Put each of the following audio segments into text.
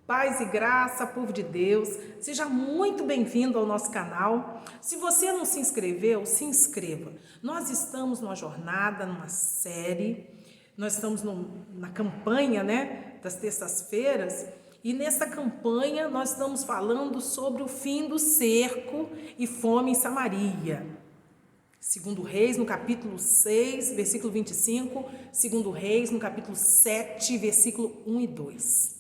Paz e graça, povo de Deus, seja muito bem-vindo ao nosso canal. Se você não se inscreveu, se inscreva. Nós estamos numa jornada, numa série, nós estamos na campanha, das terças-feiras, e nessa campanha nós estamos falando sobre o fim do cerco e fome em Samaria. Segundo Reis, no capítulo 6, versículo 25, segundo Reis, no capítulo 7, versículo 1 e 2.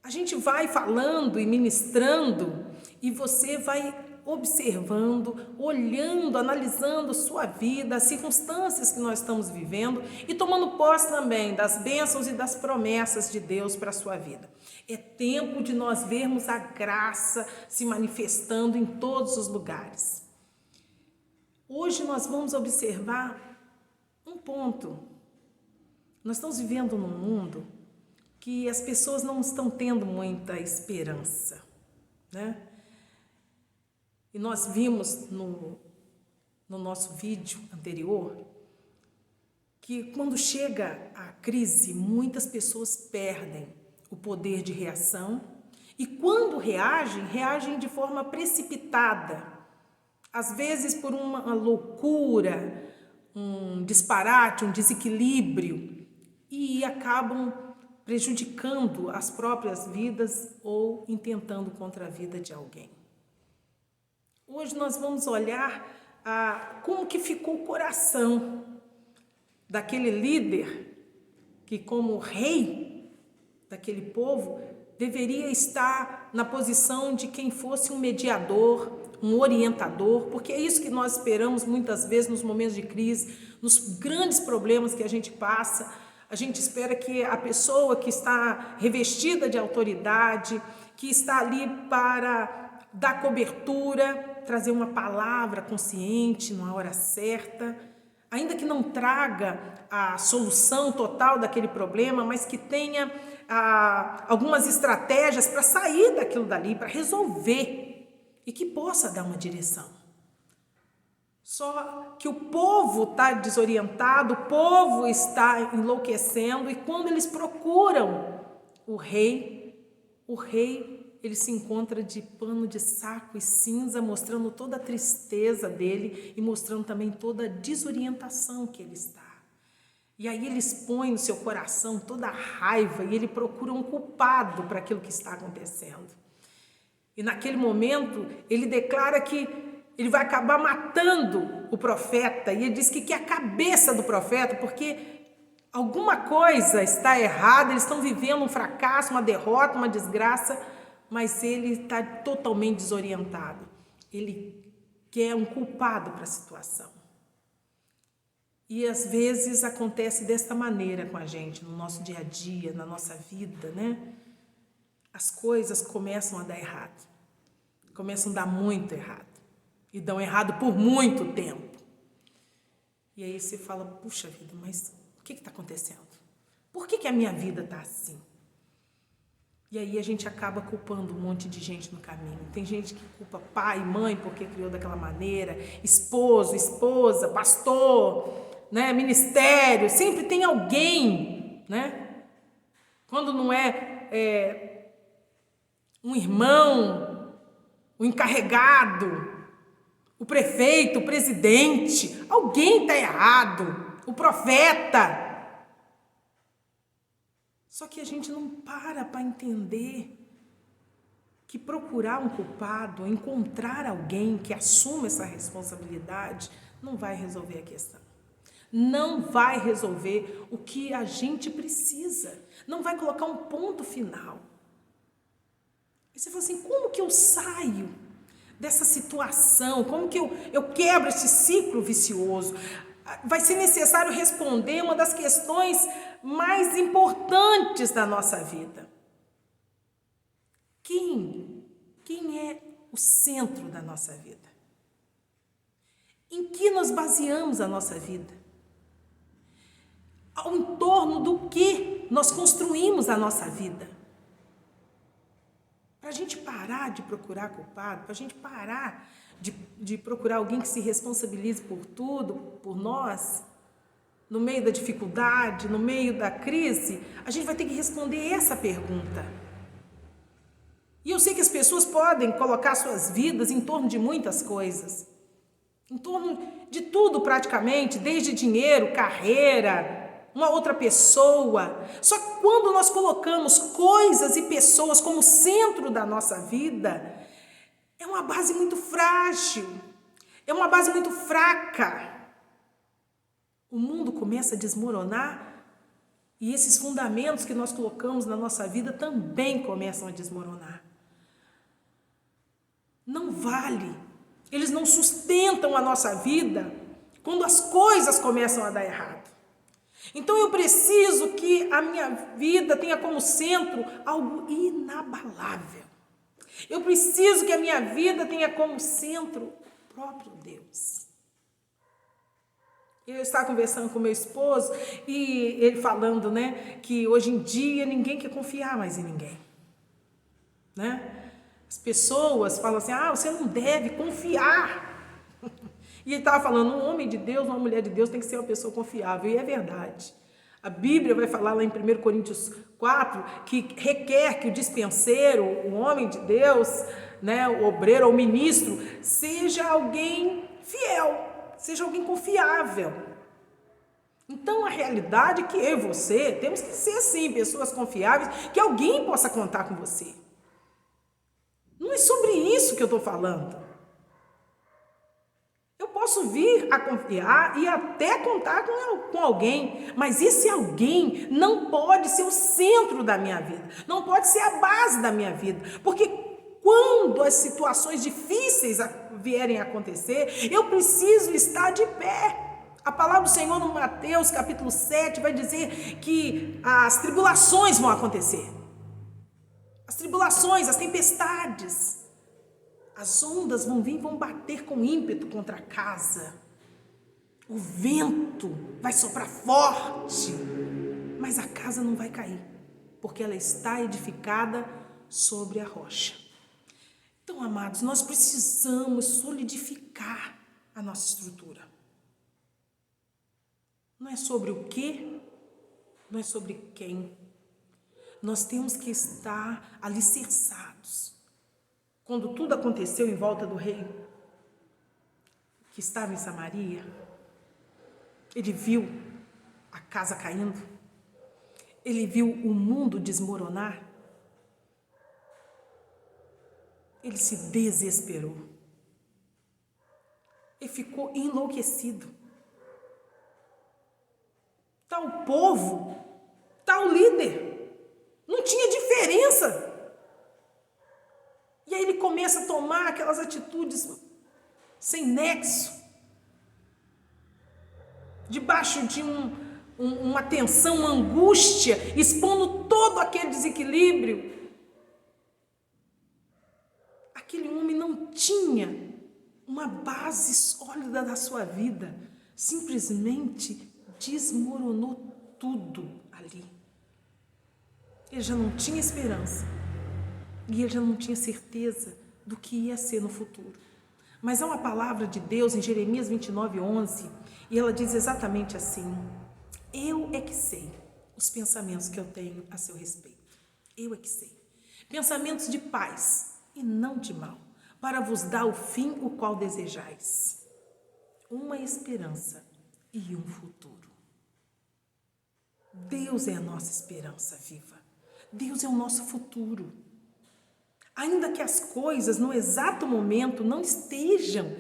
A gente vai falando e ministrando e você vai observando, olhando, analisando sua vida, as circunstâncias que nós estamos vivendo e tomando posse também das bênçãos e das promessas de Deus para a sua vida. É tempo de nós vermos a graça se manifestando em todos os lugares. Hoje nós vamos observar um ponto. Nós estamos vivendo num mundo que as pessoas não estão tendo muita esperança, E nós vimos no nosso vídeo anterior que quando chega a crise, muitas pessoas perdem o poder de reação e quando reagem de forma precipitada, às vezes por uma loucura, um disparate, um desequilíbrio e acabam prejudicando as próprias vidas ou intentando contra a vida de alguém. Hoje nós vamos olhar como que ficou o coração daquele líder que, como rei daquele povo, deveria estar na posição de quem fosse um mediador, um orientador, porque é isso que nós esperamos muitas vezes nos momentos de crise, nos grandes problemas que a gente passa. A gente espera que a pessoa que está revestida de autoridade, que está ali para dar cobertura, trazer uma palavra consciente na hora certa, ainda que não traga a solução total daquele problema, mas que tenha algumas estratégias para sair daquilo dali, para resolver e que possa dar uma direção. Só que o povo está desorientado, o povo está enlouquecendo e quando eles procuram o rei ele se encontra de pano de saco e cinza, mostrando toda a tristeza dele e mostrando também toda a desorientação que ele está. E aí ele expõe no seu coração toda a raiva e ele procura um culpado para aquilo que está acontecendo. E naquele momento ele declara que ele vai acabar matando o profeta e ele diz que quer a cabeça do profeta porque alguma coisa está errada, eles estão vivendo um fracasso, uma derrota, uma desgraça, mas ele está totalmente desorientado. Ele quer um culpado para a situação. E às vezes acontece desta maneira com a gente, no nosso dia a dia, na nossa vida, As coisas começam a dar errado, começam a dar muito errado. E dão errado por muito tempo. E aí você fala, puxa vida, mas o que está acontecendo? Por que a minha vida está assim? E aí a gente acaba culpando um monte de gente no caminho. Tem gente que culpa pai, mãe, porque criou daquela maneira, esposo, esposa, pastor, ministério, sempre tem alguém, Quando não é um irmão, o encarregado, o prefeito, o presidente, alguém está errado, o profeta. Só que a gente não para entender que procurar um culpado, encontrar alguém que assuma essa responsabilidade, não vai resolver a questão. Não vai resolver o que a gente precisa. Não vai colocar um ponto final. E você fala assim, como que eu saio dessa situação, como que eu quebro esse ciclo vicioso? Vai ser necessário responder uma das questões mais importantes da nossa vida. Quem é o centro da nossa vida? Em que nós baseamos a nossa vida? Ao entorno do que nós construímos a nossa vida? Para a gente parar de procurar culpado, para a gente parar de procurar alguém que se responsabilize por tudo, por nós, no meio da dificuldade, no meio da crise, a gente vai ter que responder essa pergunta. E eu sei que as pessoas podem colocar suas vidas em torno de muitas coisas. Em torno de tudo praticamente, desde dinheiro, carreira, uma outra pessoa. Só que quando nós colocamos coisas e pessoas como centro da nossa vida, é uma base muito frágil, é uma base muito fraca. O mundo começa a desmoronar e esses fundamentos que nós colocamos na nossa vida também começam a desmoronar. Não vale, eles não sustentam a nossa vida quando as coisas começam a dar errado. Então eu preciso que a minha vida tenha como centro algo inabalável. Eu preciso que a minha vida tenha como centro o próprio Deus. Eu estava conversando com meu esposo e ele falando, que hoje em dia ninguém quer confiar mais em ninguém, As pessoas falam assim, você não deve confiar. E ele estava falando, um homem de Deus, uma mulher de Deus tem que ser uma pessoa confiável. E é verdade. A Bíblia vai falar lá em 1 Coríntios 4 que requer que o dispenseiro, o homem de Deus, o obreiro ou o ministro, seja alguém fiel, seja alguém confiável. Então a realidade é que eu e você temos que ser assim, pessoas confiáveis, que alguém possa contar com você. Não é sobre isso que eu estou falando. Eu posso vir a confiar e até contar com alguém, mas esse alguém não pode ser o centro da minha vida, não pode ser a base da minha vida, porque quando as situações difíceis vierem a acontecer, eu preciso estar de pé. A palavra do Senhor no Mateus capítulo 7 vai dizer que as tribulações vão acontecer. As tribulações, as tempestades, as ondas vão vir e vão bater com ímpeto contra a casa. O vento vai soprar forte, mas a casa não vai cair, porque ela está edificada sobre a rocha. Então, amados, nós precisamos solidificar a nossa estrutura. Não é sobre o que, não é sobre quem. Nós temos que estar alicerçados. Quando tudo aconteceu em volta do rei, que estava em Samaria, ele viu a casa caindo, ele viu o mundo desmoronar, ele se desesperou, ele ficou enlouquecido. Tá o povo, tá o líder, não tinha diferença. E aí ele começa a tomar aquelas atitudes sem nexo, debaixo de uma tensão, uma angústia, expondo todo aquele desequilíbrio. Aquele homem não tinha uma base sólida da sua vida, simplesmente desmoronou tudo ali. Ele já não tinha esperança e ele já não tinha certeza do que ia ser no futuro. Mas há uma palavra de Deus em Jeremias 29:11 e ela diz exatamente assim: eu é que sei os pensamentos que eu tenho a seu respeito. Eu é que sei. Pensamentos de paz e não de mal, para vos dar o fim o qual desejais. Uma esperança e um futuro. Deus é a nossa esperança viva. Deus é o nosso futuro. Ainda que as coisas no exato momento não estejam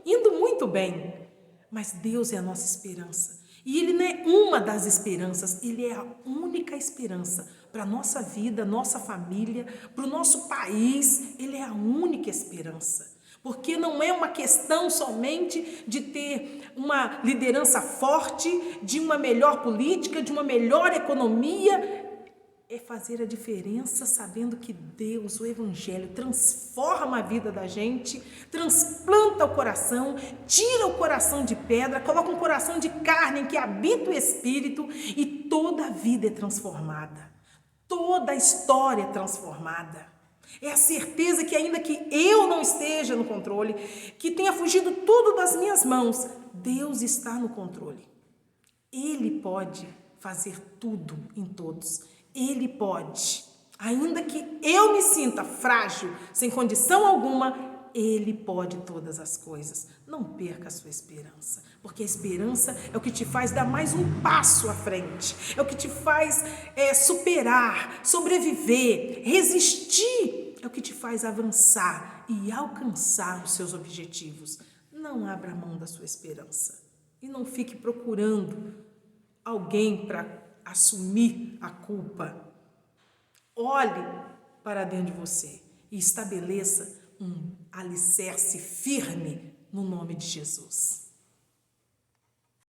indo muito bem, mas Deus é a nossa esperança. E Ele não é uma das esperanças, Ele é a única esperança para a nossa vida, nossa família, para o nosso país. Ele é a única esperança. Porque não é uma questão somente de ter uma liderança forte, de uma melhor política, de uma melhor economia. É fazer a diferença sabendo que Deus, o Evangelho, transforma a vida da gente, transplanta o coração, tira o coração de pedra, coloca um coração de carne em que habita o Espírito e toda a vida é transformada. Toda a história é transformada. É a certeza que ainda que eu não esteja no controle, que tenha fugido tudo das minhas mãos, Deus está no controle. Ele pode fazer tudo em todos. Ele pode. Ainda que eu me sinta frágil, sem condição alguma, Ele pode todas as coisas. Não perca a sua esperança, porque a esperança é o que te faz dar mais um passo à frente, é o que te faz superar, sobreviver, resistir, é o que te faz avançar e alcançar os seus objetivos. Não abra mão da sua esperança e não fique procurando alguém para assumir a culpa. Olhe para dentro de você e estabeleça um alicerce firme no nome de Jesus.